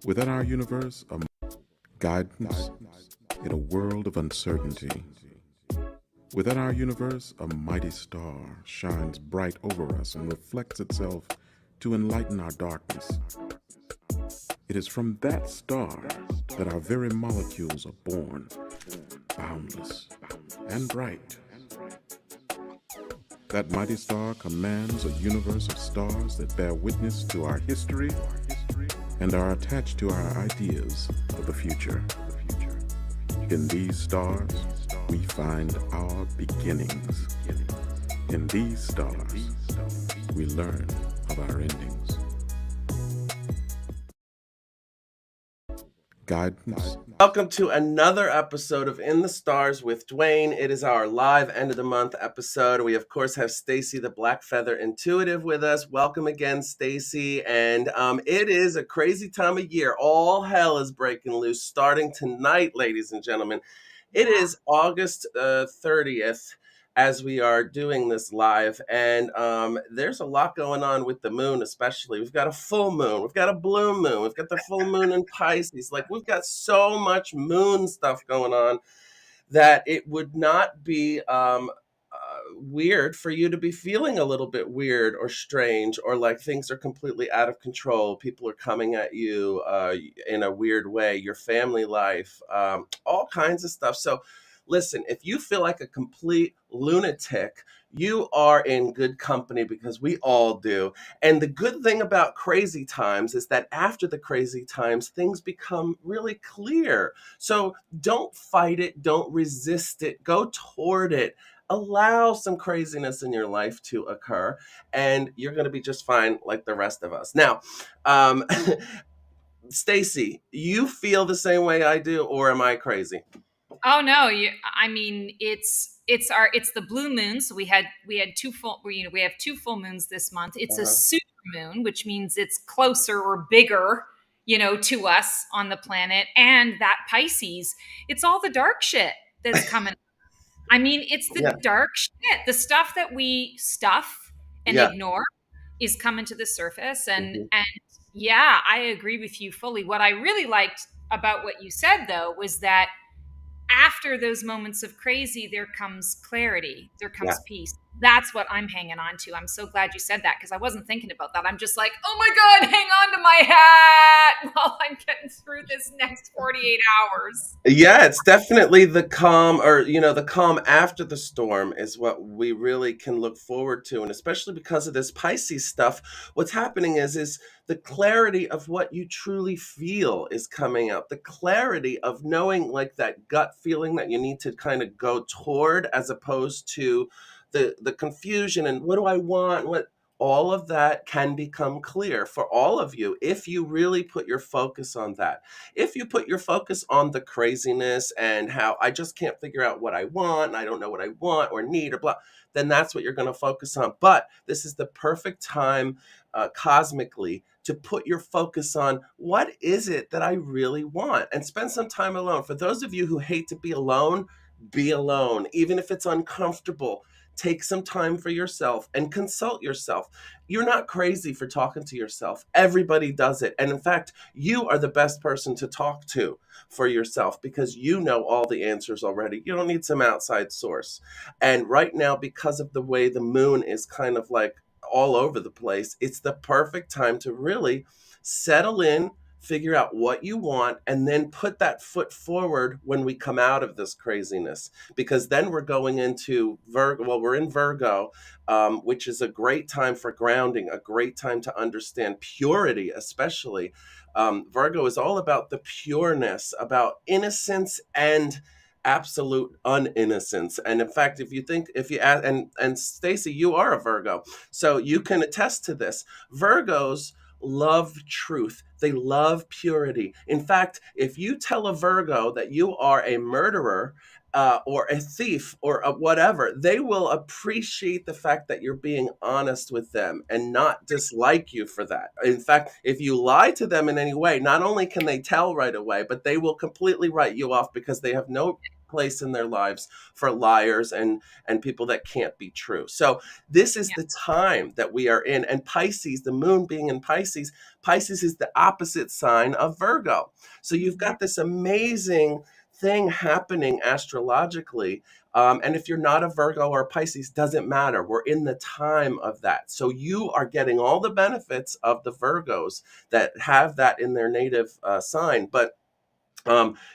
Within our universe, a guidance in a world of uncertainty. Within our universe, a mighty star shines bright over us and reflects itself to enlighten our darkness. It is from that star that our very molecules are born, boundless and bright. That mighty star commands a universe of stars that bear witness to our history and are attached to our ideas of the future. In these stars, we find our beginnings. In these stars, we learn of our endings. Guidance. Welcome to another episode of In the Stars with Dwayne. It is our live end of the month episode. We of course have Stacy the Black Feather Intuitive with us. Welcome again, Stacy. And it is a crazy time of year. All hell is breaking loose starting tonight, ladies and gentlemen. It is August 30th as we are doing this live, and there's a lot going on with the moon, especially. We've got a full moon, we've got a blue moon, we've got the full moon in Pisces. Like, we've got so much moon stuff going on that it would not be weird for you to be feeling a little bit weird or strange, or like things are completely out of control. People are coming at you in a weird way, your family life, all kinds of stuff. So listen, if you feel like a complete lunatic, you are in good company, because we all do. And the good thing about crazy times is that after the crazy times, things become really clear. So don't fight it, don't resist it, go toward it. Allow some craziness in your life to occur, and you're going to be just fine, like the rest of us. Now, um, Stacy, you feel the same way I do, or am I crazy? Oh no, it's the blue moon. So we had two full we have two full moons this month. It's a Uh-huh. super moon, which means it's closer or bigger, to us on the planet. And that Pisces, it's all the dark shit that's coming. It's the Yeah, dark shit, the stuff that we stuff and yeah. ignore is coming to the surface. And Mhm. and yeah, I agree with you fully. What I really liked about what you said though was that after those moments of crazy, there comes clarity, there Yeah. comes peace. That's what I'm hanging on to. I'm so glad you said that, because I wasn't thinking about that. I'm just like, oh my God, hang on to my hat while I'm getting through this next 48 hours. Yeah, it's definitely the calm, or the calm after the storm is what we really can look forward to. And especially because of this Pisces stuff, what's happening is the clarity of what you truly feel is coming out. The clarity of knowing, like, that gut feeling that you need to kind of go toward, as opposed to the confusion and what do I want, what all of that can become clear for all of you if you really put your focus on that. If you put your focus on the craziness and how I just can't figure out what I want, and I don't know what I want or need or blah, then that's what you're going to focus on. But this is the perfect time, cosmically, to put your focus on what is it that I really want, and spend some time alone. For those of you who hate to be alone, even if it's uncomfortable. Take some time for yourself and consult yourself. You're not crazy for talking to yourself. Everybody does it. And in fact, you are the best person to talk to for yourself, because you know all the answers already. You don't need some outside source. And right now, because of the way the moon is kind of like all over the place, it's the perfect time to really settle in, figure out what you want, and then put that foot forward when we come out of this craziness. Because then we're going into Virgo. Well, we're in Virgo, which is a great time for grounding, a great time to understand purity, especially. Virgo is all about the pureness, about innocence and absolute uninnocence. And in fact, if you ask, and Stacy, you are a Virgo, so you can attest to this. Virgos love truth. They love purity. In fact, if you tell a Virgo that you are a murderer, or a thief, or a whatever, they will appreciate the fact that you're being honest with them and not dislike you for that. In fact, if you lie to them in any way, not only can they tell right away, but they will completely write you off, because they have no place in their lives for liars and people that can't be true. So this is Yeah. the time that we are in. And Pisces, the moon being in Pisces, Pisces is the opposite sign of Virgo. So you've got this amazing thing happening astrologically. And if you're not a Virgo or a Pisces, doesn't matter. We're in the time of that. So you are getting all the benefits of the Virgos that have that in their native sign. But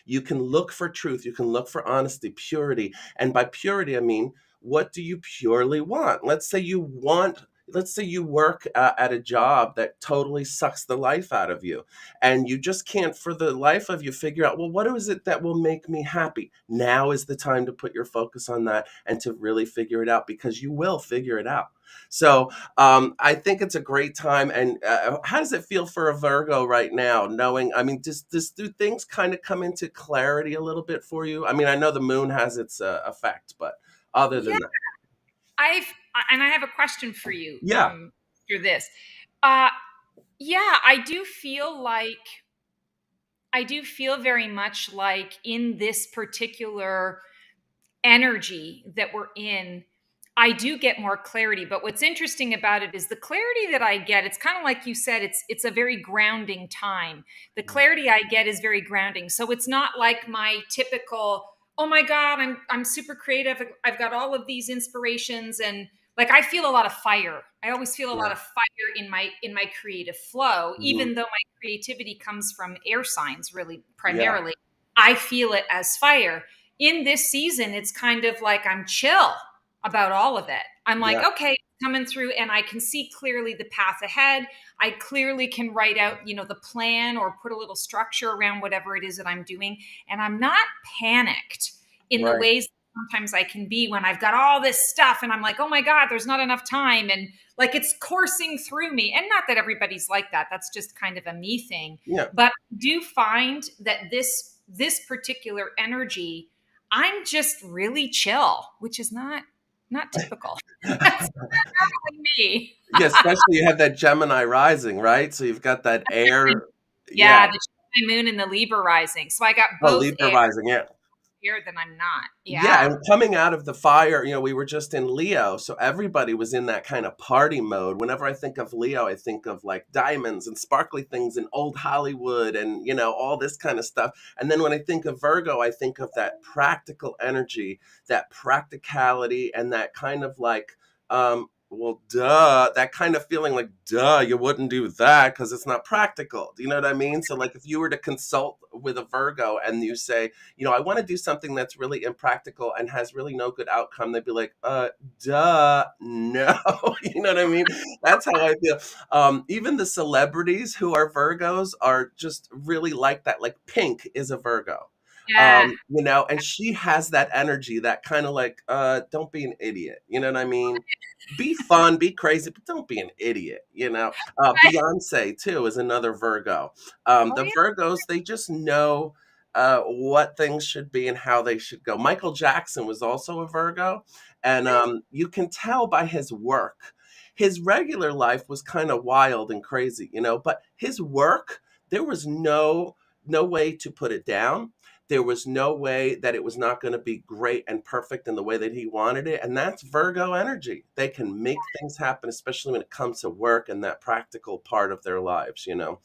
you can look for truth, you can look for honesty, purity. And by purity, I mean, what do you purely want? Let's say you work at a job that totally sucks the life out of you, and you just can't for the life of you figure out, well, what is it that will make me happy? Now is the time to put your focus on that and to really figure it out, because you will figure it out. So I think it's a great time. And how does it feel for a Virgo right now? Knowing, I mean, do things kind of come into clarity a little bit for you? I mean, I know the moon has its effect, but other Yeah, than that, I have a question for you. yeah, Through this, uh, yeah, I do feel very much like in this particular energy that we're in, I do get more clarity. But what's interesting about it is the clarity that I get, it's kind of like you said, it's a very grounding time. The clarity I get is very grounding. So it's not like my typical, oh my God, I'm super creative. I've got all of these inspirations, and like I feel a lot of fire. I always feel a lot yeah, of fire in my creative flow, mhm, even though my creativity comes from air signs really yeah, primarily. I feel it as fire. In this season, it's kind of like I'm chill about all of it. I'm like, yeah, okay, coming through, and I can see clearly the path ahead. I clearly can write out, the plan or put a little structure around whatever it is that I'm doing. And I'm not panicked in the right, ways sometimes I can be when I've got all this stuff and I'm like, oh my God, there's not enough time. And like it's coursing through me. And not that everybody's like that. That's just kind of a me thing. yeah. But I do find that this particular energy, I'm just really chill, which is not typical. That's not really me. Yeah, especially you have that Gemini rising, right? So you've got that air, yeah. Yeah, the Gemini moon and the Libra rising. So I got Oh, both Libra rising, yeah. air than I'm not. Yeah, Yeah. and coming out of the fire, we were just in Leo, so everybody was in that kind of party mode. Whenever I think of Leo, I think of like diamonds and sparkly things and old Hollywood and, all this kind of stuff. And then when I think of Virgo, I think of that practical energy, that practicality, and that kind of like, well, duh, that kind of feeling like, duh, you wouldn't do that because it's not practical. Do you know what I mean? So, like, if you were to consult with a Virgo and you say, I want to do something that's really impractical and has really no good outcome, they'd be like, duh, no. You know what I mean? That's how I feel. Even the celebrities who are Virgos are just really like that. Like Pink is a Virgo. Yeah. And she has that energy, that kind of like, don't be an idiot. You know what I mean? Be fun, be crazy, but don't be an idiot. Beyonce too is another Virgo. Oh The yeah. Virgos, they just know what things should be and how they should go. Michael Jackson was also a Virgo, and you can tell by his work. His regular life was kind of wild and crazy, but his work, there was no way to put it down. There was no way that it was not going to be great and perfect in the way that he wanted it. And that's Virgo energy. They can make things happen, especially when it comes to work and that practical part of their lives. So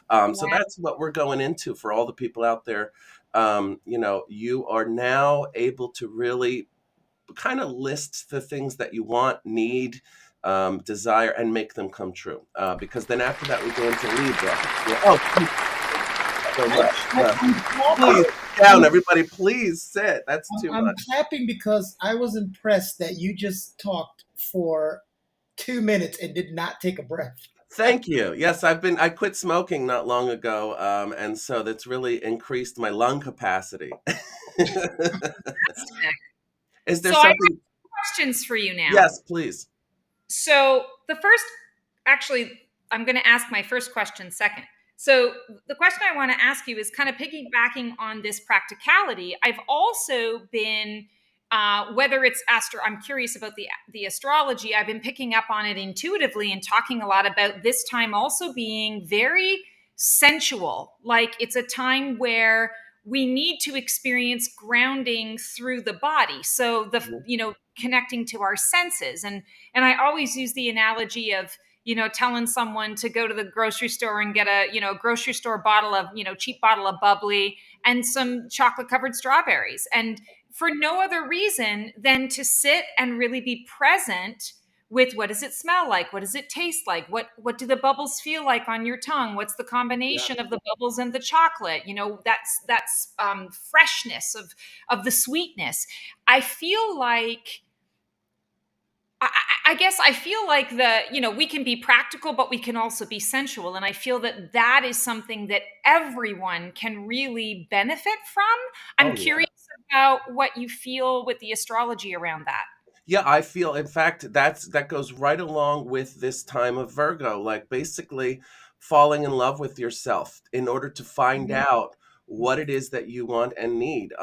Yeah. that's what we're going into for all the people out there. You are now able to really kind of list the things that you want, need, desire, and make them come true. Because then after that, we go into Libra. So much. I'm Please clapping. sit down, I'm, everybody. Please sit. That's too I'm much. clapping because I was impressed that you just talked for 2 minutes and did not take a breath. Thank you. Yes, I quit smoking not long ago, and so that's really increased my lung capacity. Is there So I have something? questions for you now. Yes, please. So actually, I'm going to ask my first question second. So the question I want to ask you is kind of piggybacking on this practicality. I've also been, whether it's I'm curious about the astrology. I've been picking up on it intuitively and talking a lot about this time also being very sensual. Like it's a time where we need to experience grounding through the body. So the, Mhm. connecting to our senses. And I always use the analogy of, telling someone to go to the grocery store and get a, grocery store bottle of, cheap bottle of bubbly and some chocolate covered strawberries. And for no other reason than to sit and really be present with, what does it smell like? What does it taste like? What do the bubbles feel like on your tongue? What's the Yeah. combination of the bubbles and the chocolate? That's freshness of the sweetness. I feel like I guess I feel like we can be practical, but we can also be sensual. And I feel that that is something that everyone can really benefit from. I'm Oh yeah. curious about what you feel with the astrology around that. Yeah, I feel, in fact, that goes right along with this time of Virgo, like basically falling in love with yourself in order to find Mhm. out what it is that you want and need.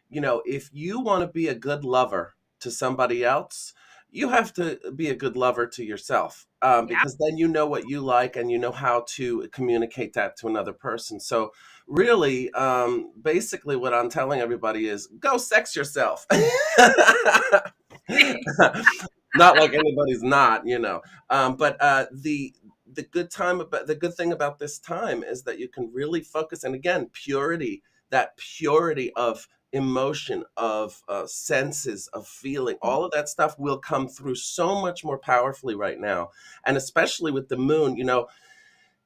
If you want to be a good lover to somebody else, you have to be a good lover to yourself, Yeah. because then you know what you like and you know how to communicate that to another person. So really, basically what I'm telling everybody is go sex yourself. Not like anybody's not. But the good thing about this time is that you can really focus, and again, purity, that purity of emotion, of senses, of feeling, all of that stuff will come through so much more powerfully right now. And especially with the moon,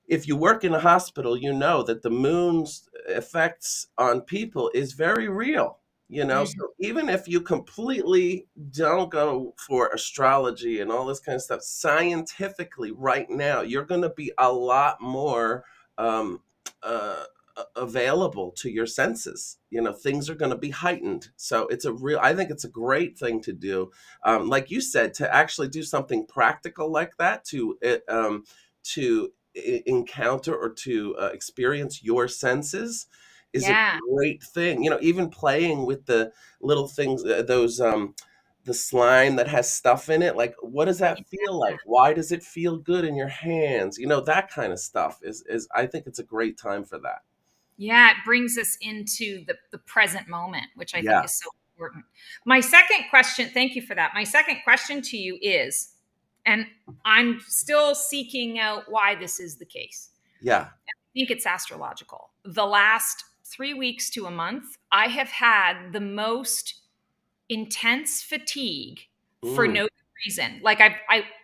if you work in a hospital, you know that the moon's effects on people is very real. Mhm. So even if you completely don't go for astrology and all this kind of stuff, scientifically, right now, you're going to be a lot more um, available to your senses. Things are going to be heightened. So I think it's a great thing to do. Like you said, to actually do something practical like that, to encounter or to experience your senses is a Yeah. great thing. Even playing with the little things, those the slime that has stuff in it. Like, what does that feel like? Why does it feel good in your hands? That kind of stuff is I think it's a great time for that. Yeah, it brings us into the present moment, which I think Yeah, is so important. My second question, thank you for that. My second question to you is, and I'm still seeking out why this is the case. yeah. I think it's astrological. The last 3 weeks to a month, I have had the most intense fatigue for Mm, no reason. Like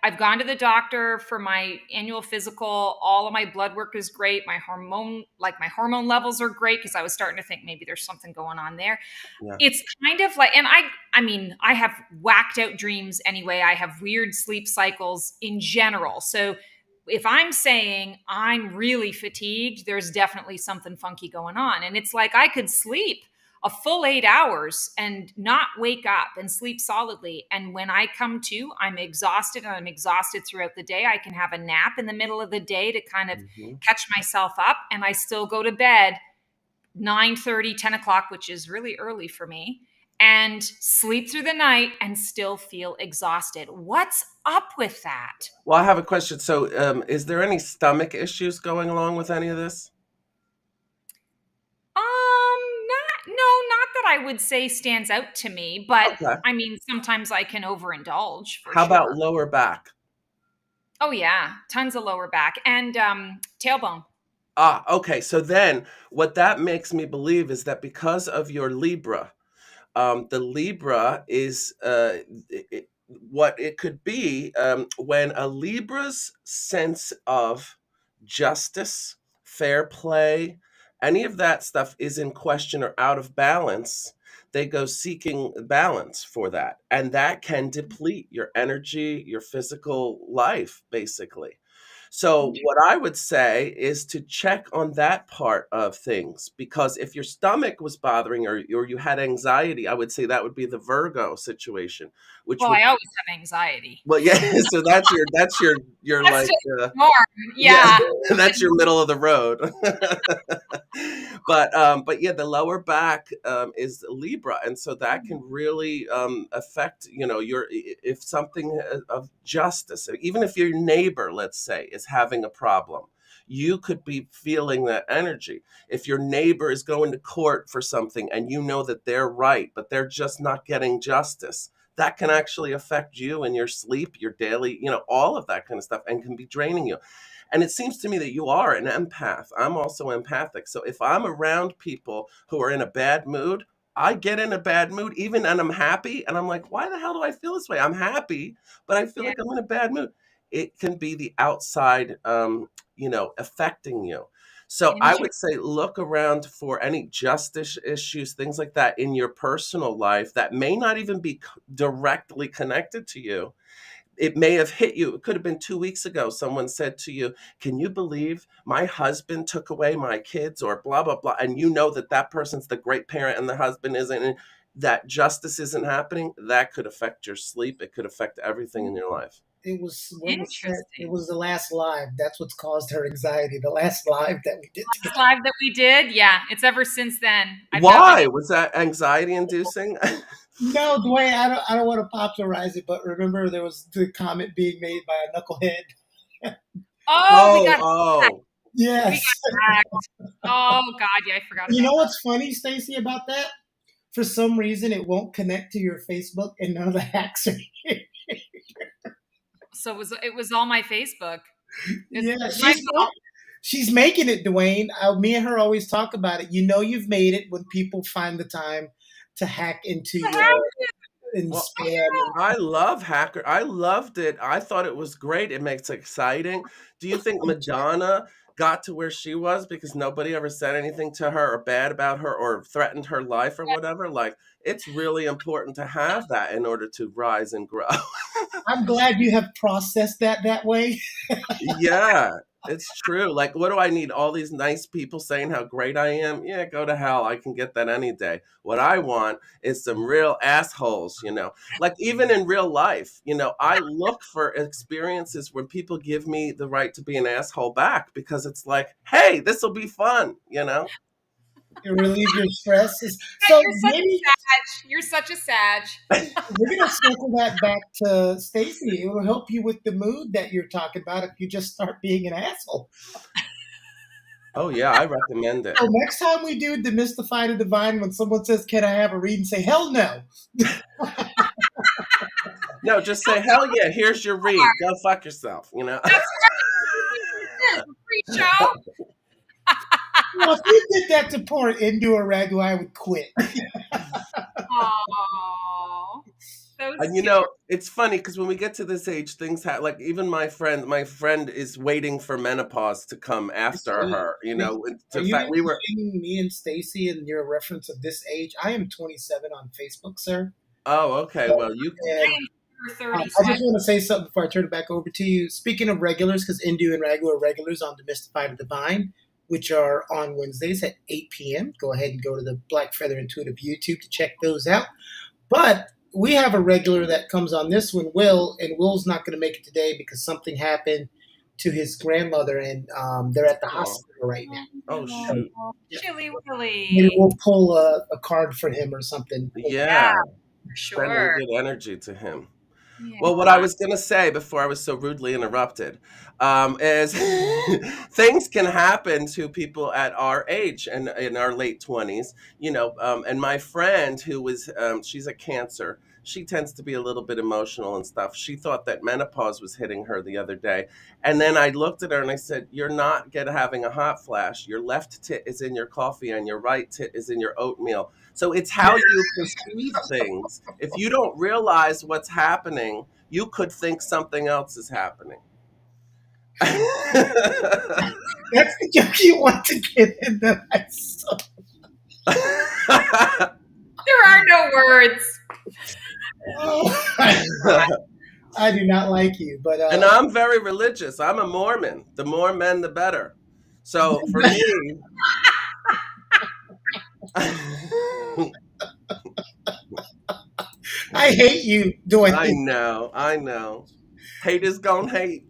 I've gone to the doctor for my annual physical. All of my blood work is great. My hormone levels are great because I was starting to think maybe there's something going on there. yeah. It's kind of like, and I mean, I have whacked out dreams anyway. I have weird sleep cycles in general. So if I'm saying I'm really fatigued, there's definitely something funky going on. And it's like I could sleep a full 8 hours and not wake up and sleep solidly. And when I come to, I'm exhausted and I'm exhausted throughout the day. I can have a nap in the middle of the day to kind of Mhm. catch myself up. And I still go to bed 9:30, 10 o'clock, which is really early for me, and sleep through the night and still feel exhausted. What's up with that? Well, I have a question. So, is there any stomach issues going along with any of this? Not that I would say stands out to me, but Okay. I mean, sometimes I can overindulge for How about sure. lower back? Oh yeah, tons of lower back and tailbone. Ah, okay. So then what that makes me believe is that because of your Libra, the Libra is what it could be, when a Libra's sense of justice, fair play, any of that stuff is in question or out of balance. They go seeking balance for that. And that can deplete your energy, your physical life, basically. So, what I would say is to check on that part of things, because if your stomach was bothering, or you had anxiety, I would say that would be the Virgo situation, which Well, would, I always have anxiety. well, yeah. So that's your That's like, just norm. yeah, Yeah. But that's your middle of the road. But yeah, the lower back is Libra, and so that can really affect, if something of justice, even if your neighbor, let's say, is having a problem, you could be feeling that energy. If your neighbor is going to court for something and you know that they're right, but they're just not getting justice, that can actually affect you in your sleep, your daily, all of that kind of stuff, and can be draining you. And it seems to me that you are an empath. I'm also empathic. So if I'm around people who are in a bad mood, I get in a bad mood, even and I'm happy. And I'm like, why the hell do I feel this way? I'm happy, but I feel Yeah. like I'm in a bad mood. It can be the outside, affecting you. So I would say look around for any justice issues, things like that in your personal life that may not even be directly connected to you. It may have hit you. It could have been 2 weeks ago. Someone said to you, can you believe my husband took away my kids, or blah, blah, blah. And you know that that person's the great parent and the husband isn't, and that justice isn't happening. That could affect your sleep. It could affect everything in your life. It was when was that? It Interesting. was the last live. That's what's caused her anxiety. The last live that we did. Last live that we did, yeah, it's ever since then. I've not Why? been- Was that anxiety inducing? No, Dwayne, I don't want to popularize it, but remember there was the comment being made by a knucklehead. Oh, we got oh. Yes. hacked. Oh God, yeah, I forgot. You about know that. what's funny, Stacey, about that? For some reason, it won't connect to your Facebook, and none of the hacks are here. So it was all my Facebook. Yeah, It's my fault. she's making it, Dwayne. Me and her always talk about it. You know, you've made it when people find the time to hack into your Well, spam. I love Hacker. I loved it. I thought it was great. It makes it exciting. Do you think Madonna got to where she was because nobody ever said anything to her or bad about her or threatened her life or whatever? Like, it's really important to have that in order to rise and grow. I'm glad you have processed that way. Yeah, it's true. Like, what do I need? All these nice people saying how great I am? Yeah, go to hell. I can get that any day. What I want is some real assholes, Like, even in real life, I look for experiences where people give me the right to be an asshole back because it's like, hey, this will be fun, To relieve your stress. So You're such maybe a sag. You're such a sag. we're gonna circle that back to Stacey. It will help you with the mood that you're talking about if you just start being an asshole. Oh, yeah, I recommend it. So next time we do Demystify the Divine, when someone says, "Can I have a reading?" say, "Hell no." No, just say, hell yeah, here's your read. Go fuck yourself, That's right. Free show. Well, if you did that to poor Indu or Ragu, I would quit. Aww. And it's funny because when we get to this age, things happen. Like even my friend is waiting for menopause to come after her. Are In you fact, we were. me and Stacey in your reference of this age? I am 27 on Facebook, sir. Oh, okay. Well, you. And for 30. I just want to say something before I turn it back over to you. Speaking of regulars, because Indu and Ragu are regulars on Demystify the Divine, which are on Wednesdays at 8 p.m. Go ahead and go to the Black Feather Intuitive YouTube to check those out. But we have a regular that comes on this one, Will, and Will's not going to make it today because something happened to his grandmother, and they're at the hospital right now. Oh, shoot. Chilly Willy. Maybe we'll pull a card for him or something. Yeah. Sure. Sending good energy to him. Yeah. Well, what I was going to say before I was so rudely interrupted is things can happen to people at our age and in our late 20s, and my friend who was, she's a Cancer. She tends to be a little bit emotional and stuff. She thought that menopause was hitting her the other day. And then I looked at her and I said, you're not having a hot flash. Your left tit is in your coffee and your right tit is in your oatmeal. So it's how you perceive things. If you don't realize what's happening, you could think something else is happening. That's the joke you want to get in that I saw. There are no words. Oh, I do not like you, but and I'm very religious. I'm a Mormon. The more men, the better. So for me, I hate you doing. I know. Hate is gonna hate.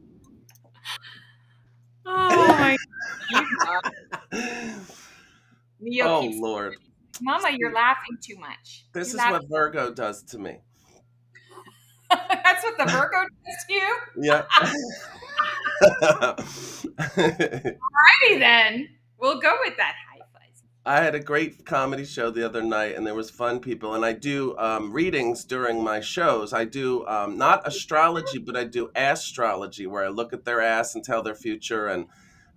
Oh my God. Oh Lord. Mama, you're laughing too much. This You're is what Virgo does to me. That's what the Virgo does to you? Yeah. Alrighty then. We'll go with that. High fives. I had a great comedy show the other night, and there was fun people. And I do readings during my shows. I do not astrology, but I do astrology, where I look at their ass and tell their future. And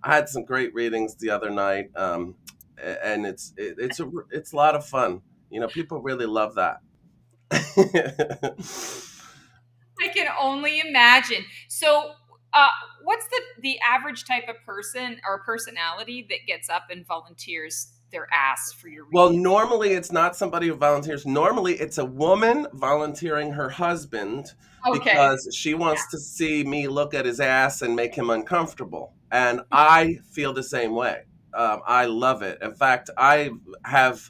I had some great readings the other night, and it's a lot of fun. You know, people really love that. I can only imagine. So, what's the average type of person or personality that gets up and volunteers their ass for your Well, reading? normally it's not somebody who volunteers. Normally it's a woman volunteering her husband Okay. because she Yeah. wants to see me look at his ass and make him uncomfortable. And I feel the same way. I love it. In fact, I have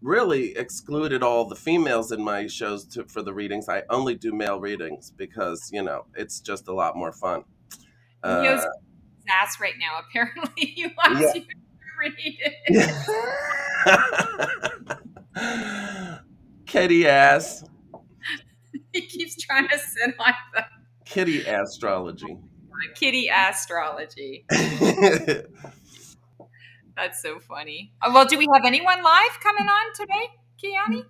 really excluded all the females in my shows for the readings. I only do male readings because, you know, it's just a lot more fun. Neo's Uh, his ass right now. Apparently, he wants you to read it. yeah. Kitty ass. He keeps trying to sit on the Kitty astrology. kitty astrology. That's so funny. Well, do we have anyone live coming on today, Kiani?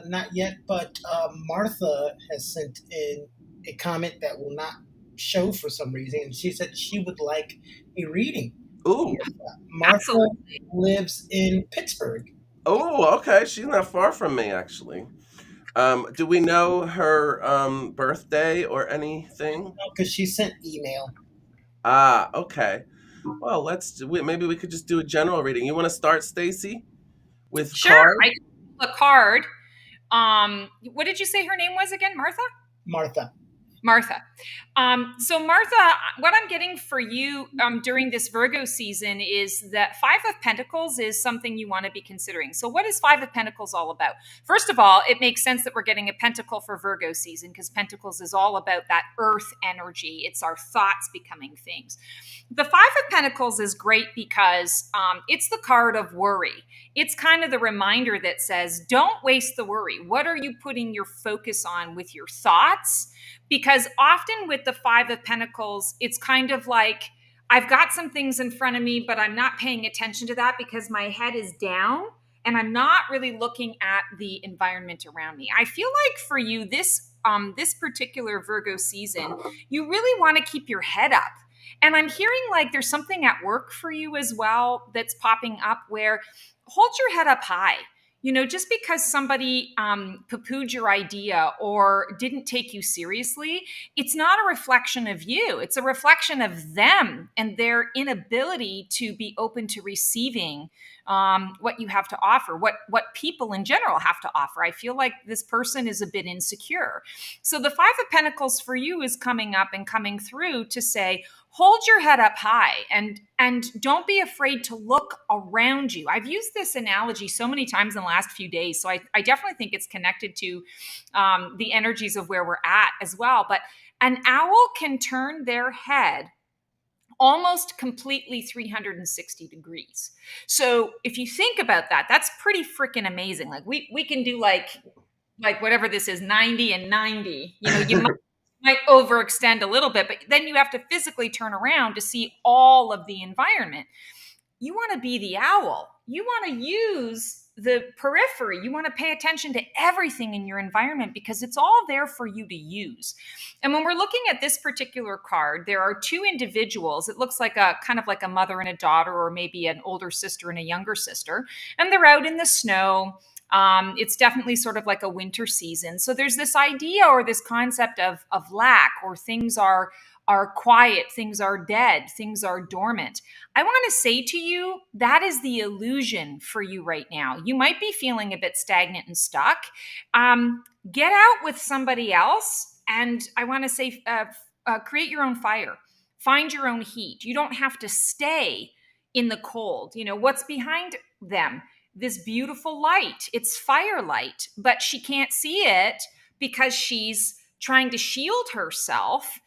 Not yet, but Martha has sent in a comment that will not show for some reason, and she said she would like a reading. Ooh. Martha Absolutely. lives in Pittsburgh. Oh, okay. She's not far from me, actually. Do we know her birthday or anything? Because she sent email. Ah, okay. Well, maybe we could just do a general reading. You want to start, Stacy, with Sure. card? I just pulled a card. What did you say her name was again? Martha? Martha. Martha. So Martha, what I'm getting for you during this Virgo season is that Five of Pentacles is something you want to be considering. So what is Five of Pentacles all about? First of all, it makes sense that we're getting a pentacle for Virgo season because Pentacles is all about that earth energy. It's our thoughts becoming things. The Five of Pentacles is great because it's the card of worry. It's kind of the reminder that says, don't waste the worry. What are you putting your focus on with your thoughts? Because often with the Five of Pentacles, it's kind of like, I've got some things in front of me, but I'm not paying attention to that because my head is down and I'm not really looking at the environment around me. I feel like for you, this particular Virgo season, you really want to keep your head up. And I'm hearing like there's something at work for you as well that's popping up where hold your head up high. You know, just because somebody poo-pooed your idea or didn't take you seriously, it's not a reflection of you. It's a reflection of them and their inability to be open to receiving what you have to offer, what people in general have to offer. I feel like this person is a bit insecure. So the Five of Pentacles for you is coming up and coming through to say, hold your head up high and don't be afraid to look around you. I've used this analogy so many times in the last few days, so I definitely think it's connected to the energies of where we're at as well. But an owl can turn their head almost completely 360 degrees. So if you think about that, that's pretty freaking amazing. Like we can do like whatever this is, 90 and 90. You know, you might overextend a little bit, but then you have to physically turn around to see all of the environment. You want to be the owl. You want to use the periphery. You want to pay attention to everything in your environment because it's all there for you to use. And when we're looking at this particular card, there are two individuals. It looks like a kind of like a mother and a daughter, or maybe an older sister and a younger sister, and they're out in the snow. It's definitely sort of like a winter season. So there's this idea or this concept of lack, or things are quiet, things are dead, things are dormant. I want to say to you, that is the illusion for you right now. You might be feeling a bit stagnant and stuck. Get out with somebody else, and I want to say, create your own fire. Find your own heat. You don't have to stay in the cold. You know, what's behind them? This beautiful light. It's firelight, but she can't see it because she's trying to shield herself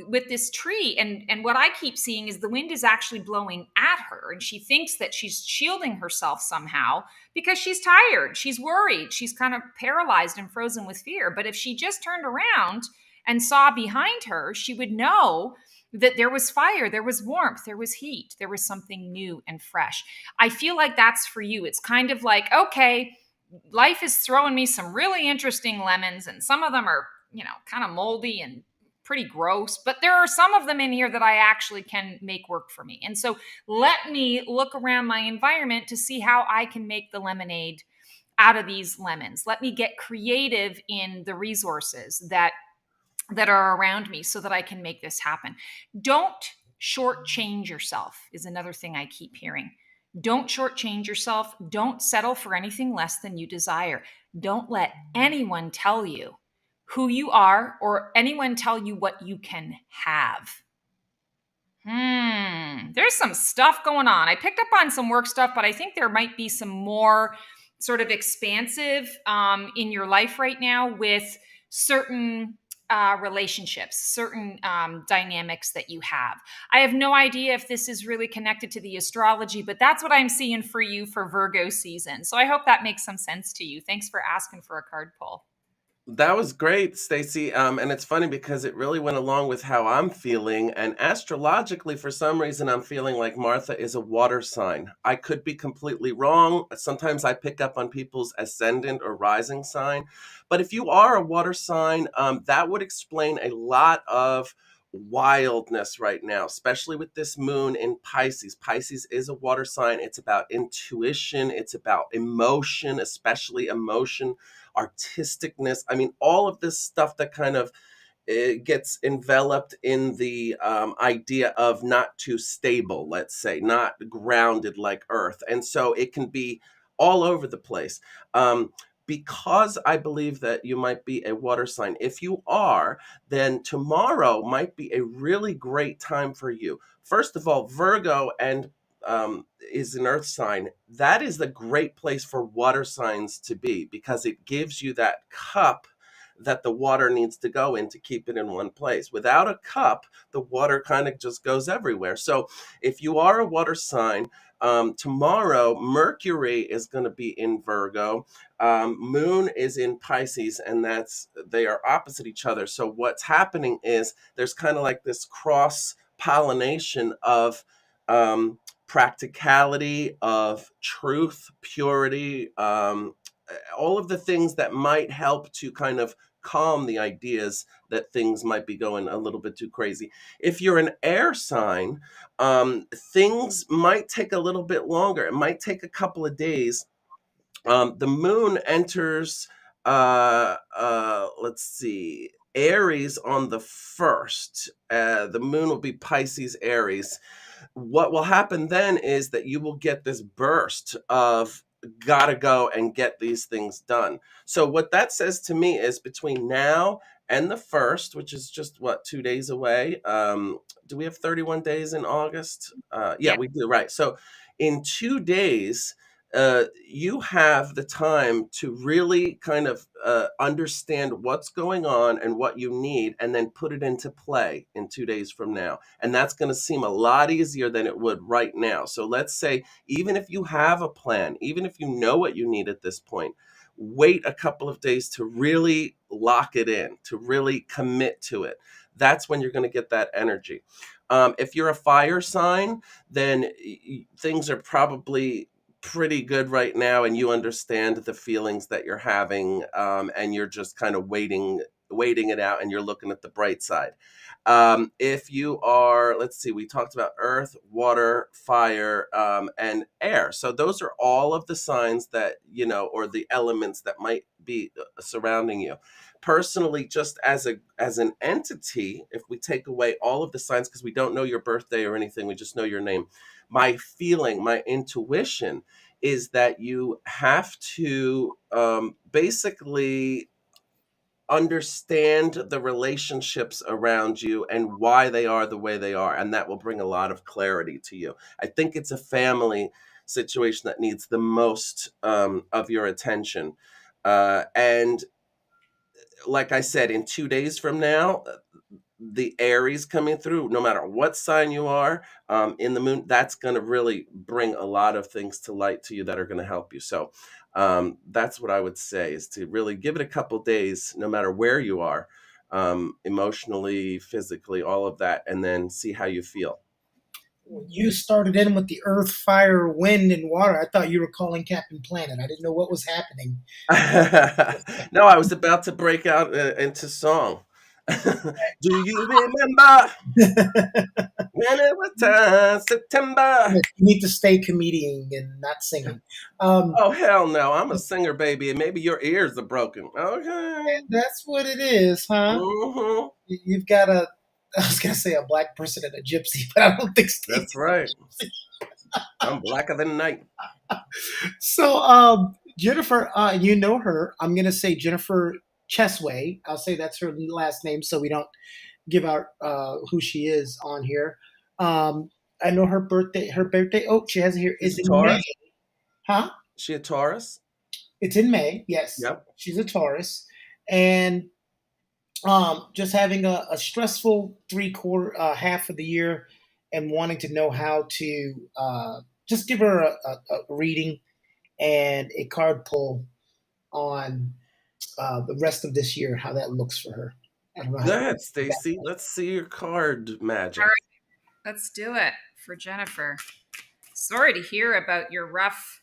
with this tree. And what I keep seeing is the wind is actually blowing at her, and she thinks that she's shielding herself somehow because she's tired, she's worried, she's kind of paralyzed and frozen with fear. But if she just turned around and saw behind her, she would know that there was fire, there was warmth, there was heat, there was something new and fresh. I feel like that's for you. It's kind of like, okay, life is throwing me some really interesting lemons, and some of them are, kind of moldy and pretty gross, but there are some of them in here that I actually can make work for me. And so let me look around my environment to see how I can make the lemonade out of these lemons. Let me get creative in the resources that are around me so that I can make this happen. Don't shortchange yourself, is another thing I keep hearing. Don't shortchange yourself. Don't settle for anything less than you desire. Don't let anyone tell you who you are or anyone tell you what you can have. There's some stuff going on. I picked up on some work stuff, but I think there might be some more sort of expansive in your life right now with certain relationships, certain dynamics that you have. I have no idea if this is really connected to the astrology, but that's what I'm seeing for you for Virgo season. So I hope that makes some sense to you. Thanks for asking for a card pull. That was great, Stacy. And it's funny because it really went along with how I'm feeling. And astrologically, for some reason, I'm feeling like Martha is a water sign. I could be completely wrong. Sometimes I pick up on people's ascendant or rising sign. But if you are a water sign, that would explain a lot of wildness right now, especially with this moon in Pisces. Pisces is a water sign. It's about intuition, it's about emotion, especially emotion, artisticness. I mean, all of this stuff that kind of gets enveloped in the idea of not too stable, let's say, not grounded like Earth. And so it can be all over the place. Because I believe that you might be a water sign. If you are, then tomorrow might be a really great time for you. First of all, Virgo and is an earth sign. That is the great place for water signs to be because it gives you that cup that the water needs to go in to keep it in one place. Without a cup, the water kind of just goes everywhere. So if you are a water sign, tomorrow Mercury is going to be in Virgo, Moon is in Pisces, and they are opposite each other. So what's happening is there's kind of like this cross pollination of practicality, of truth, purity, all of the things that might help to kind of calm the ideas that things might be going a little bit too crazy. If you're an air sign, things might take a little bit longer. It might take a couple of days. The moon enters, let's see, Aries on the 1st. The moon will be Pisces, Aries. What will happen then is that you will get this burst of gotta go and get these things done. So what that says to me is between now and the 1st, which is just what, 2 days away. Do we have 31 days in August? Yeah, Yeah. we do, right. So in 2 days, you have the time to really kind of understand what's going on and what you need, and then put it into play in 2 days from now. And that's going to seem a lot easier than it would right now. So let's say, even if you have a plan, even if you know what you need at this point, wait a couple of days to really lock it in, to really commit to it. That's when you're going to get that energy. If you're a fire sign, then things are probably pretty good right now, and you understand the feelings that you're having, and you're just kind of waiting it out, and you're looking at the bright side. If you are, let's see, we talked about earth, water, fire, and air. So those are all of the signs that, or the elements that might be surrounding you. Personally, just as an entity, if we take away all of the signs, because we don't know your birthday or anything, we just know your name, my feeling, my intuition is that you have to basically understand the relationships around you and why they are the way they are. And that will bring a lot of clarity to you. I think it's a family situation that needs the most of your attention. And like I said, in 2 days from now, the Aries coming through, no matter what sign you are, in the moon, that's going to really bring a lot of things to light to you that are going to help you. So that's what I would say, is to really give it a couple days, no matter where you are, emotionally, physically, all of that, and then see how you feel. You started in with the earth, fire, wind, and water. I thought you were calling Captain Planet. I didn't know what was happening. No, I was about to break out into song. Do you remember when it was time, September? You need to stay comedian and not singing. Um, Oh, hell no. I'm a singer, baby, and maybe your ears are broken. Okay. that's what it is, huh? Hmm. You've got a, I was going to say a black person and a gypsy, but I don't think Steve. That's right. I'm blacker than night. So, Jennifer, you know her. I'm going to say Jennifer Chesway. I'll say that's her last name so we don't give out who she is on here. I know her birthday. Her birthday, oh, she has it here, She's is a in May. Taurus. Huh? She a Taurus? It's in May, yes. Yep. She's a Taurus. And just having a stressful half of the year and wanting to know how to just give her a reading and a card pull on the rest of this year, how that looks for her. I don't know Go how. ahead, Stacy. Let's see your card magic. All right, let's do it for Jennifer. Sorry to hear about your rough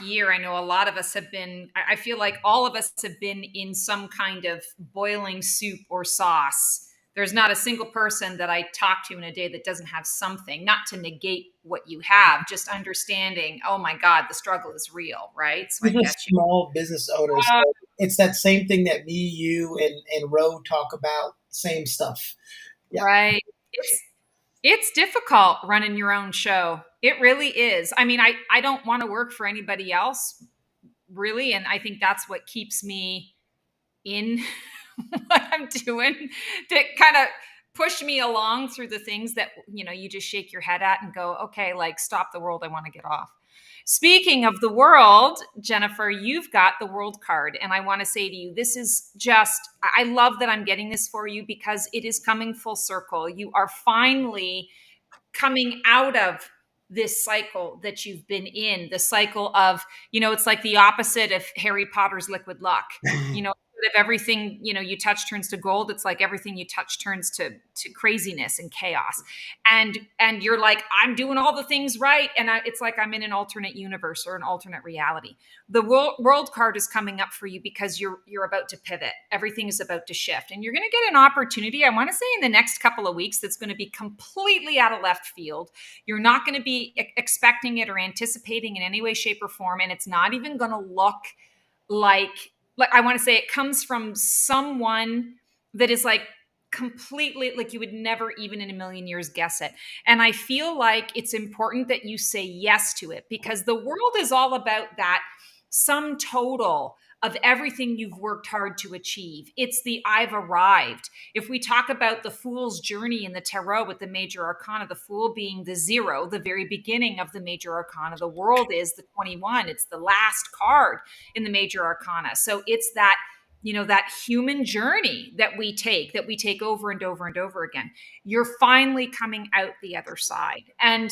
year. I know a lot of us have been, I feel like all of us have been in some kind of boiling soup or sauce. There's not a single person that I talk to in a day that doesn't have something, not to negate what you have, just understanding, oh my God, the struggle is real, right? So I We're get just you. small business owners. So it's that same thing that me, you, and Ro talk about. Same stuff. Yeah. Right. It's difficult running your own show. It really is. I mean, I don't want to work for anybody else, really. And I think that's what keeps me in what I'm doing to kind of push me along through the things that, you just shake your head at and go, okay, like stop the world. I want to get off. Speaking of the world, Jennifer, you've got the world card. And I want to say to you, this is just, I love that I'm getting this for you because it is coming full circle. You are finally coming out of this cycle that you've been in, the cycle of, it's like the opposite of Harry Potter's liquid luck. If everything, you touch turns to gold, it's like everything you touch turns to craziness and chaos. And you're like, I'm doing all the things right. And it's like I'm in an alternate universe or an alternate reality. The world card is coming up for you because you're about to pivot. Everything is about to shift. And you're going to get an opportunity, I want to say in the next couple of weeks, that's going to be completely out of left field. You're not going to be expecting it or anticipating in any way, shape, or form. And it's not even going to look like I want to say it comes from someone that is like completely, like you would never even in a million years guess it. And I feel like it's important that you say yes to it because the world is all about that sum total of everything you've worked hard to achieve. It's the I've arrived. If we talk about the fool's journey in the tarot with the major arcana, the fool being the 0, the very beginning of the major arcana, the world is the 21. It's the last card in the major arcana. So it's that, that human journey that we take over and over and over again. You're finally coming out the other side. And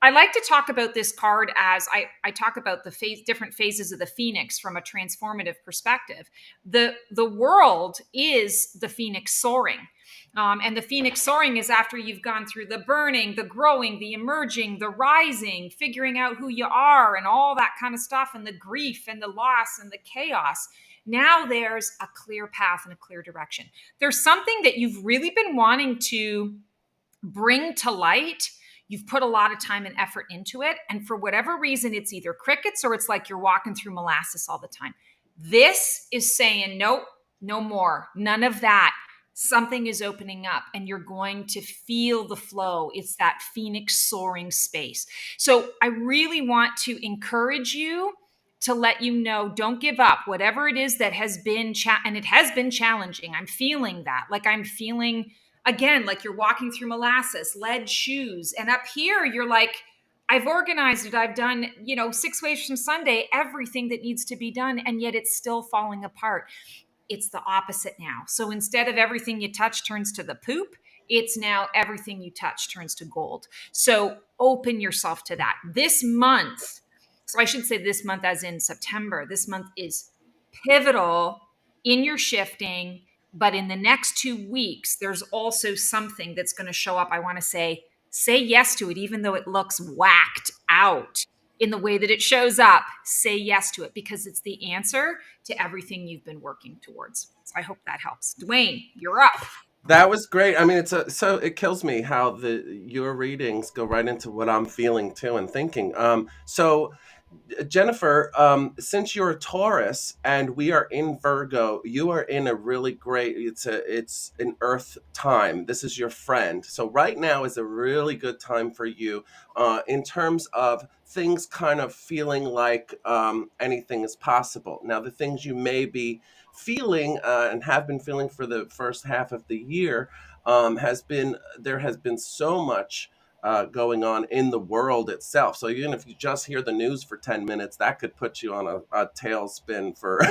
I like to talk about this card as I talk about the different phases of the phoenix from a transformative perspective. The world is the phoenix soaring. And the phoenix soaring is after you've gone through the burning, the growing, the emerging, the rising, figuring out who you are and all that kind of stuff, and the grief and the loss and the chaos. Now there's a clear path and a clear direction. There's something that you've really been wanting to bring to light. You've put a lot of time and effort into it. And for whatever reason, it's either crickets or it's like you're walking through molasses all the time. This is saying, nope, no more, none of that. Something is opening up and you're going to feel the flow. It's that phoenix soaring space. So I really want to encourage you to let you know, don't give up. Whatever it is that has been, and it has been challenging. I'm feeling that. Like I'm feeling, again, like you're walking through molasses, lead shoes. And up here, you're like, I've organized it. I've done, 6 ways from Sunday, everything that needs to be done. And yet it's still falling apart. It's the opposite now. So instead of everything you touch turns to the poop, it's now everything you touch turns to gold. So open yourself to that. This month, so I should say this month as in September, this month is pivotal in your shifting But in the next 2 weeks, there's also something that's going to show up. I want to say yes to it, even though it looks whacked out in the way that it shows up. Say yes to it because it's the answer to everything you've been working towards. So I hope that helps. Dwayne, you're up. That was great. I mean, so it kills me how your readings go right into what I'm feeling too and thinking. So Jennifer, since you're a Taurus and we are in Virgo, you are in a really great. It's an Earth time. This is your friend. So right now is a really good time for you, in terms of things kind of feeling like anything is possible. Now, the things you may be feeling and have been feeling for the first half of the year has been there has been so much going on in the world itself. So even if you just hear the news for 10 minutes, that could put you on a tailspin for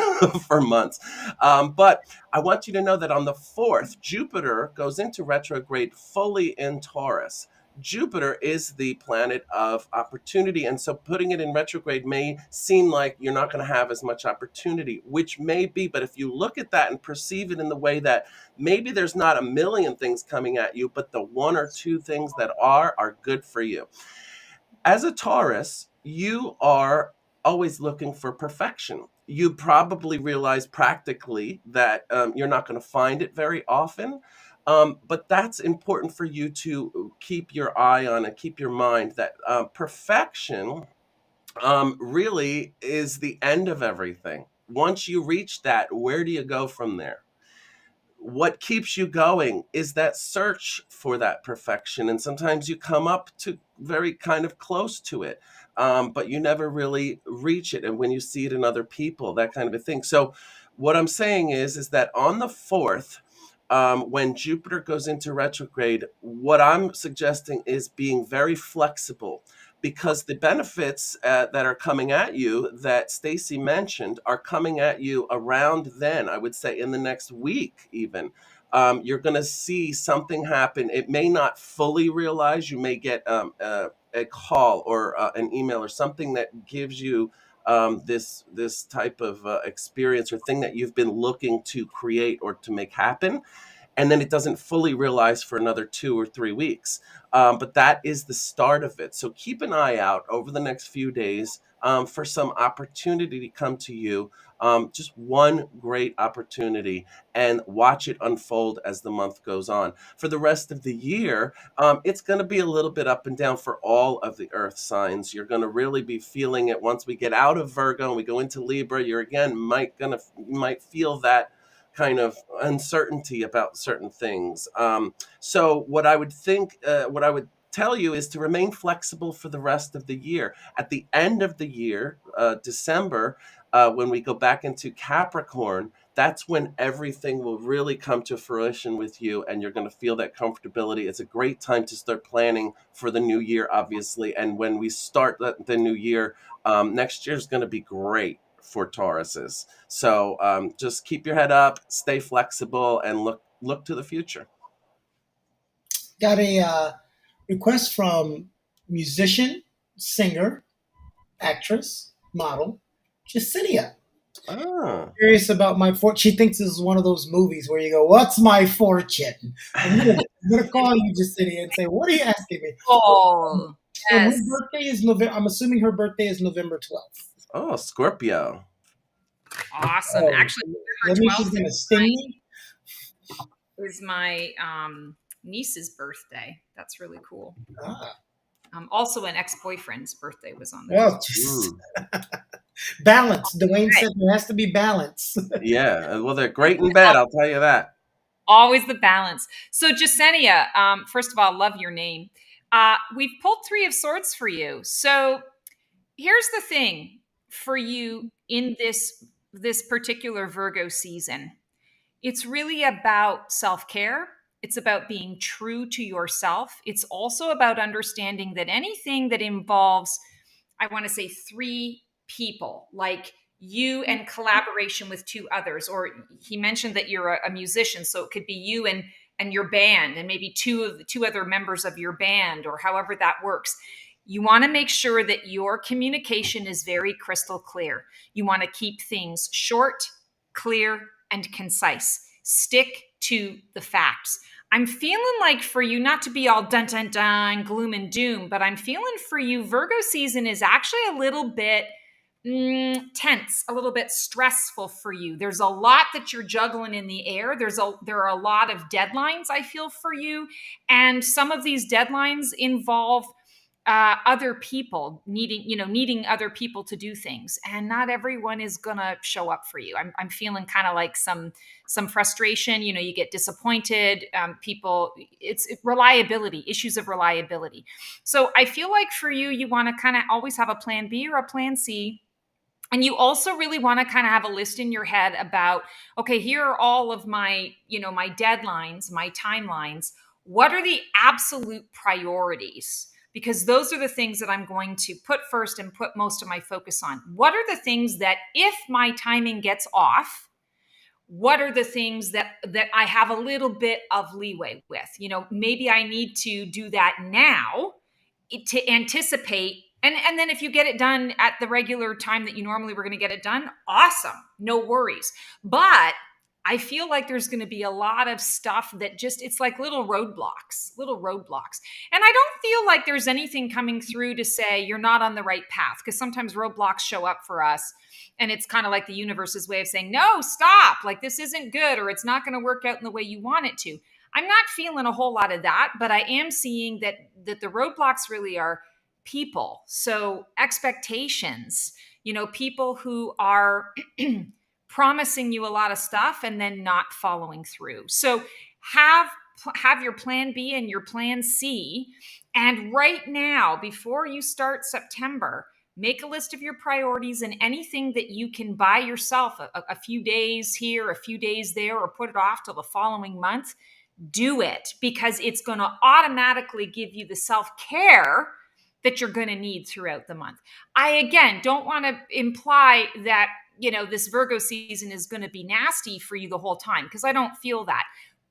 for months. But I want you to know that on the 4th, Jupiter goes into retrograde fully in Taurus. Jupiter is the planet of opportunity. And so putting it in retrograde may seem like you're not going to have as much opportunity, which may be. But if you look at that and perceive it in the way that maybe there's not a million things coming at you, but the one or two things that are good for you. As a Taurus, you are always looking for perfection. You probably realize practically that you're not going to find it very often. But that's important for you to keep your eye on and keep your mind that perfection really is the end of everything. Once you reach that, where do you go from there? What keeps you going is that search for that perfection. And sometimes you come up to very kind of close to it, but you never really reach it. And when you see it in other people, that kind of a thing. So, what I'm saying is that on the 4th, when Jupiter goes into retrograde, what I'm suggesting is being very flexible because the benefits that are coming at you that Stacy mentioned are coming at you around then. I would say in the next week, even. You're going to see something happen. It may not fully realize. You may get a call or an email or something that gives you this type of experience or thing that you've been looking to create or to make happen, and then it doesn't fully realize for another 2 or 3 weeks. But that is the start of it. So keep an eye out over the next few days for some opportunity to come to you. Just one great opportunity, and watch it unfold as the month goes on. For the rest of the year, it's going to be a little bit up and down for all of the earth signs. You're going to really be feeling it once we get out of Virgo and we go into Libra. You're again might feel that kind of uncertainty about certain things. So what I would tell you is to remain flexible for the rest of the year. At the end of the year, December, when we go back into Capricorn, that's when everything will really come to fruition with you, and you're going to feel that comfortability. It's a great time to start planning for the new year, obviously. And when we start the new year, next year is going to be great for Tauruses. So just keep your head up, stay flexible, and look to the future. Got a request from musician, singer, actress, model, Jacinia. Ah. Curious about my fortune. She thinks this is one of those movies where you go, "What's my fortune?" I'm gonna call you, Jacinia, and say, "What are you asking me?" Oh, So her yes. birthday is November. I'm assuming her birthday is November 12th. Oh, Scorpio. Awesome. Oh, Actually, that November means she's 12th gonna sting me. is my niece's birthday. That's really cool. Ah, Also, an ex-boyfriend's birthday was on the well, 12th. balance. Dwayne Right. said there has to be balance. Yeah. Well, they're great in bed, I'll tell you that. Always the balance. So, Jasenia, first of all, love your name. We've pulled 3 of Swords for you. So, here's the thing for you in this particular Virgo season. It's really about self-care. It's about being true to yourself. It's also about understanding that anything that involves, I want to say, 3 people, like you and collaboration with 2 others, or he mentioned that you're a musician, so it could be you and your band, and maybe 2 other members of your band, or however that works. You want to make sure that your communication is very crystal clear. You want to keep things short, clear, and concise. Stick to the facts. I'm feeling like for you, not to be all dun dun dun, gloom and doom, but I'm feeling for you, Virgo season is actually a little bit tense, a little bit stressful for you. There's a lot that you're juggling in the air. There are a lot of deadlines I feel for you, and some of these deadlines involve other people needing other people to do things, and not everyone is gonna show up for you. I'm feeling kind of like some frustration. You get disappointed. Reliability issues of reliability. So I feel like for you, you want to kind of always have a plan B or a plan C. And you also really want to kind of have a list in your head about, okay, here are all of my, my deadlines, my timelines. What are the absolute priorities? Because those are the things that I'm going to put first and put most of my focus on. What are the things that if my timing gets off, what are the things that I have a little bit of leeway with? Maybe I need to do that now to anticipate. And then if you get it done at the regular time that you normally were going to get it done, awesome, no worries. But I feel like there's going to be a lot of stuff that it's like little roadblocks. And I don't feel like there's anything coming through to say you're not on the right path, because sometimes roadblocks show up for us. And it's kind of like the universe's way of saying, no, stop, like this isn't good, or it's not going to work out in the way you want it to. I'm not feeling a whole lot of that, but I am seeing that the roadblocks really are people. So expectations, people who are promising you a lot of stuff and then not following through. So have your plan B and your plan C. And right now, before you start September, make a list of your priorities and anything that you can buy yourself a few days here, a few days there, or put it off till the following month. Do it, because it's going to automatically give you the self-care that you're going to need throughout the month. I, again, don't want to imply that, this Virgo season is going to be nasty for you the whole time, because I don't feel that.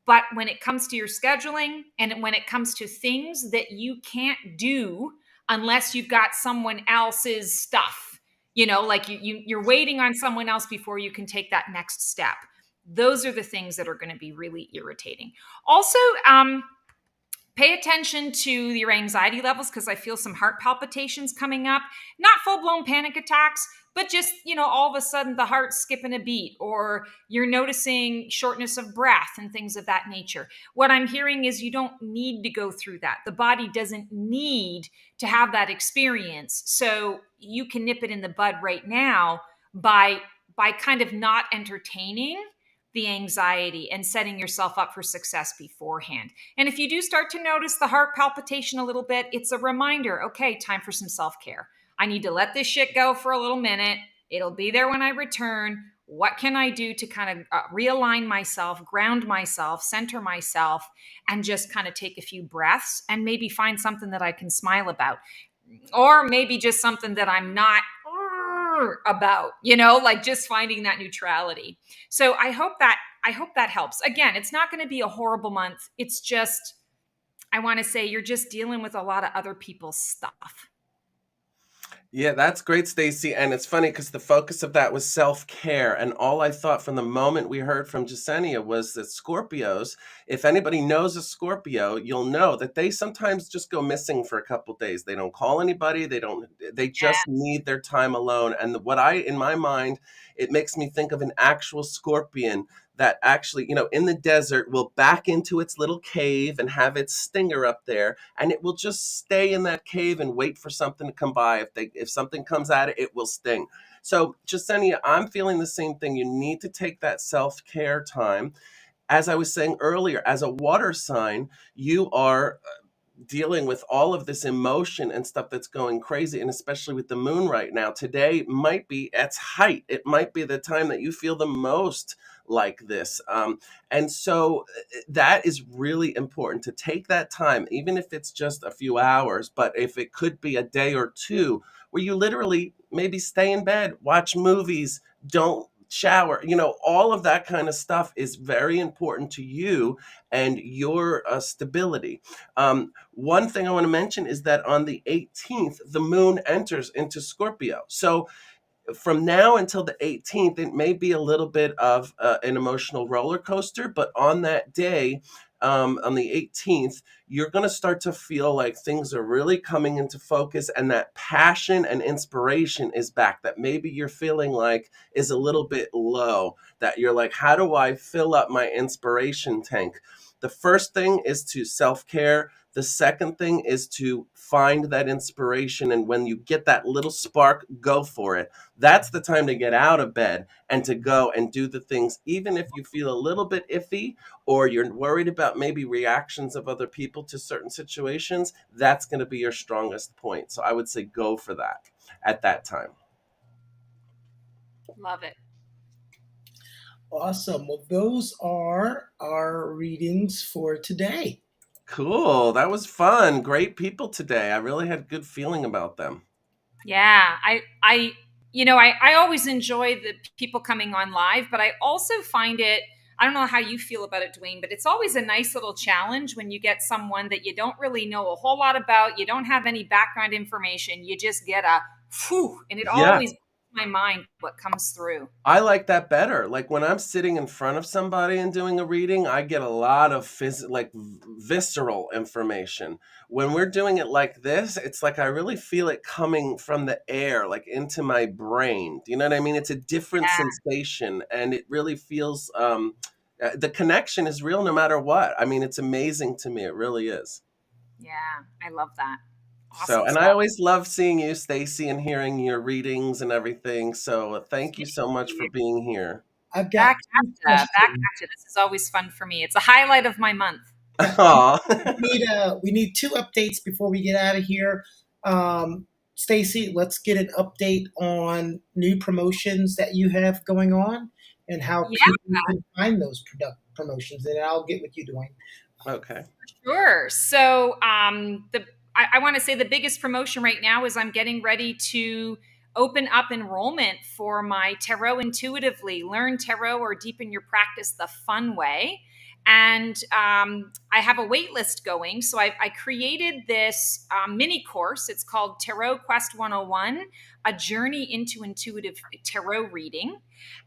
But when it comes to your scheduling and when it comes to things that you can't do unless you've got someone else's stuff, like you're waiting on someone else before you can take that next step. Those are the things that are going to be really irritating. Also, pay attention to your anxiety levels, because I feel some heart palpitations coming up. Not full-blown panic attacks, but just, all of a sudden the heart's skipping a beat, or you're noticing shortness of breath and things of that nature. What I'm hearing is you don't need to go through that. The body doesn't need to have that experience. So you can nip it in the bud right now by kind of not entertaining the anxiety and setting yourself up for success beforehand. And if you do start to notice the heart palpitation a little bit, it's a reminder, okay, time for some self-care. I need to let this shit go for a little minute. It'll be there when I return. What can I do to kind of realign myself, ground myself, center myself, and just kind of take a few breaths and maybe find something that I can smile about, or maybe just something that I'm not about, like just finding that neutrality. So I hope that helps. Again, it's not going to be a horrible month. It's just, I want to say you're just dealing with a lot of other people's stuff. Yeah, that's great, Stacey. And it's funny because the focus of that was self-care. And all I thought from the moment we heard from Jasenia was that Scorpios, if anybody knows a Scorpio, you'll know that they sometimes just go missing for a couple days. They don't call anybody. They just need their time alone. And in my mind, it makes me think of an actual scorpion that actually, in the desert will back into its little cave and have its stinger up there, and it will just stay in that cave and wait for something to come by. If something comes at it, it will sting. So, Jasenia, I'm feeling the same thing. You need to take that self-care time. As I was saying earlier, as a water sign, you are dealing with all of this emotion and stuff that's going crazy, and especially with the moon right now. Today might be at its height. It might be the time that you feel the most like this. And so that is really important, to take that time, even if it's just a few hours, but if it could be a day or two where you literally maybe stay in bed, watch movies, don't shower, all of that kind of stuff is very important to you and your stability. One thing I want to mention is that on the 18th, the moon enters into Scorpio. So from now until the 18th, it may be a little bit of an emotional roller coaster, but on that day, on the 18th, you're going to start to feel like things are really coming into focus, and that passion and inspiration is back, that maybe you're feeling like is a little bit low, that you're like, how do I fill up my inspiration tank? The first thing is to self-care. The second thing is to find that inspiration. And when you get that little spark, go for it. That's the time to get out of bed and to go and do the things, even if you feel a little bit iffy or you're worried about maybe reactions of other people to certain situations. That's going to be your strongest point. So I would say go for that at that time. Love it. Awesome. Well, those are our readings for today. Cool. That was fun. Great people today. I really had a good feeling about them. Yeah, I always enjoy the people coming on live, but I also find it, I don't know how you feel about it, Dwayne, but it's always a nice little challenge when you get someone that you don't really know a whole lot about, you don't have any background information, you just get a whew, and it Yeah. always blows my mind what comes through. I like that better. Like when I'm sitting in front of somebody and doing a reading, I get a lot of visceral information. When we're doing it like this, it's like I really feel it coming from the air, like into my brain. Do you know what I mean? It's a different Yeah. sensation, and it really feels the connection is real no matter what. I mean, it's amazing to me. It really is. Yeah, I love that. So, Awesome and I stuff. always love seeing you, Stacy, and hearing your readings and everything. So, thank you so much for being here. I've got Back two at you. questions. This is always fun for me. It's a highlight of my month. Aw. We need two updates before we get out of here. Stacy, let's get an update on new promotions that you have going on and how Yeah. people can find those promotions. And I'll get with you, Dwayne. Okay. Sure. So I want to say the biggest promotion right now is I'm getting ready to open up enrollment for my Tarot Intuitively, Learn Tarot or Deepen Your Practice the Fun Way. And I have a wait list going. So I created this mini course. It's called Tarot Quest 101, A Journey into Intuitive Tarot Reading.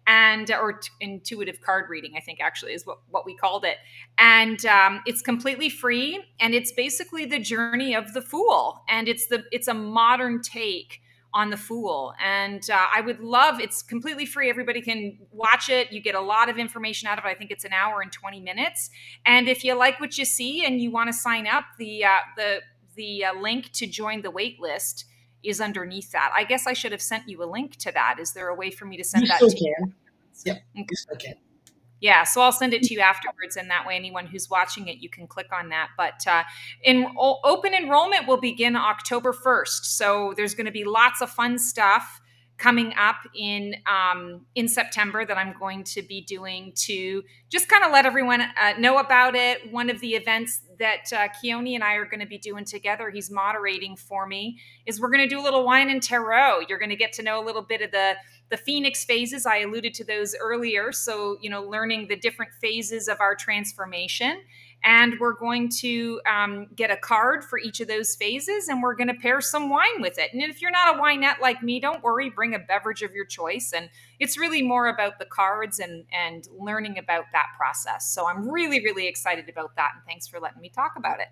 Or intuitive card reading, I think actually is what we called it. And it's completely free, and it's basically the journey of the Fool, and it's a modern take on the Fool. And I would love, it's completely free, everybody can watch it, you get a lot of information out of it. I think it's an hour and 20 minutes, and if you like what you see and you want to sign up, the link to join the wait list is underneath that. I guess I should have sent you a link to that. Is there a way for me to send You that still to you? can. Yep, you still can. Yeah, so I'll send it to you afterwards, and that way anyone who's watching it, you can click on that. But open enrollment will begin October 1st, so there's going to be lots of fun stuff coming up in September that I'm going to be doing to just kind of let everyone know about it. One of the events that Keone and I are going to be doing together, he's moderating for me, is we're going to do a little wine and tarot. You're going to get to know a little bit of the Phoenix phases. I alluded to those earlier. So, learning the different phases of our transformation. And we're going to get a card for each of those phases, and we're going to pair some wine with it. And if you're not a winette like me, don't worry, bring a beverage of your choice. And it's really more about the cards and learning about that process. So I'm really, really excited about that. And thanks for letting me talk about it.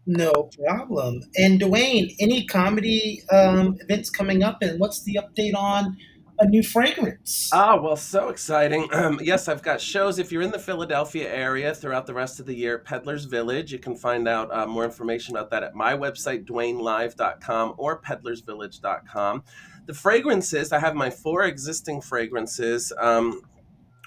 No problem. And Dwayne, any comedy events coming up, and what's the update on a new fragrance? Well, so exciting. Yes, I've got shows. If you're in the Philadelphia area throughout the rest of the year, Peddler's Village. You can find out more information about that at my website, DwayneLive.com or peddlersvillage.com. The fragrances, I have my 4 existing fragrances,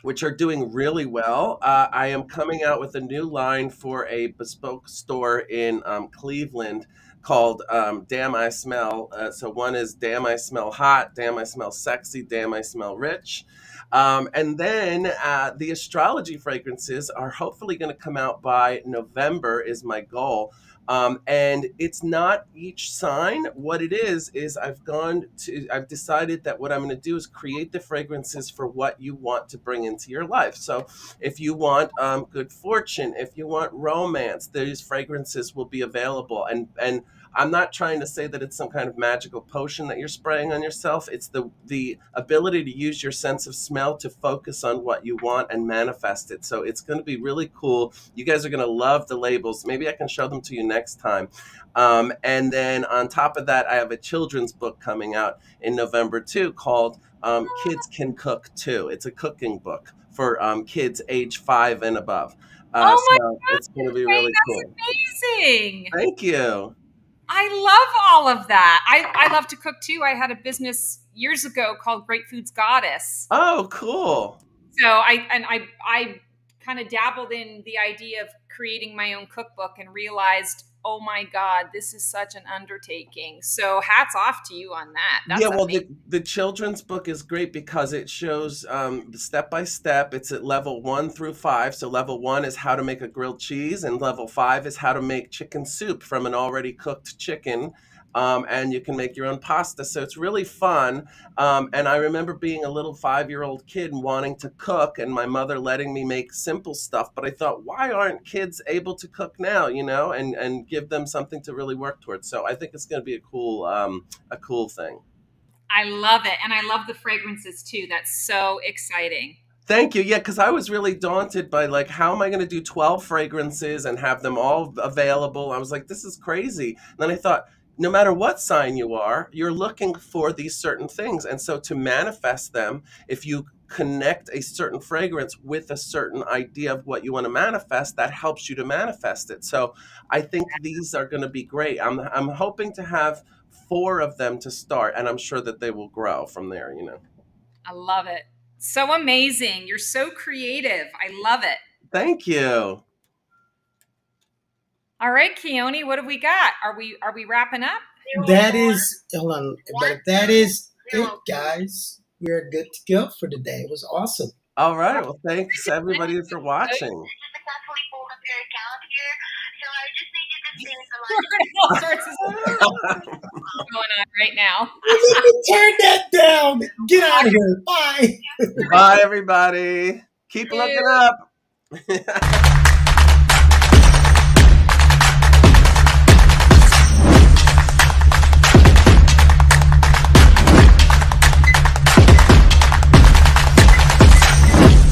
which are doing really well. I am coming out with a new line for a bespoke store in Cleveland called Damn I Smell. So one is Damn I Smell Hot, Damn I Smell Sexy, Damn I Smell Rich. And then the astrology fragrances are hopefully going to come out by November is my goal. And it's not each sign. What it is I've decided that what I'm going to do is create the fragrances for what you want to bring into your life. So if you want good fortune, if you want romance, these fragrances will be available. And I'm not trying to say that it's some kind of magical potion that you're spraying on yourself. It's the ability to use your sense of smell to focus on what you want and manifest it. So it's going to be really cool. You guys are going to love the labels. Maybe I can show them to you next time. And then on top of that, I have a children's book coming out in November too, called Kids Can Cook Too. It's a cooking book for kids age 5 and above. Oh my So it's going to be goodness, really cool. that's amazing. Thank you. I love all of that. I love to cook too. I had a business years ago called Great Foods Goddess. Oh, cool. So I kind of dabbled in the idea of creating my own cookbook and realized, oh my God, this is such an undertaking. So hats off to you on that. That's Yeah, well, amazing. the children's book is great because it shows step by step. It's at level 1 through 5. So level 1 is how to make a grilled cheese, and level 5 is how to make chicken soup from an already cooked chicken. And you can make your own pasta. So it's really fun. And I remember being a little 5-year-old kid and wanting to cook, and my mother letting me make simple stuff. But I thought, why aren't kids able to cook now, and give them something to really work towards? So I think it's going to be a cool thing. I love it. And I love the fragrances too. That's so exciting. Thank you. Yeah, because I was really daunted by like, how am I going to do 12 fragrances and have them all available? I was like, this is crazy. And then I thought, no matter what sign you are, you're looking for these certain things. And so to manifest them, if you connect a certain fragrance with a certain idea of what you want to manifest, that helps you to manifest it. So I think these are going to be great. I'm hoping to have 4 of them to start, and I'm sure that they will grow from there, I love it. So amazing. You're so creative. I love it. Thank you. All right, Keone, what have we got? Are we wrapping up? That is, hold on, but that is it, guys. We're good to go for today. It was awesome. All right. Well, thanks everybody for watching. All sorts of stuff going on right now. Turn that down. Get out of here. Bye. Bye, everybody. Keep looking up.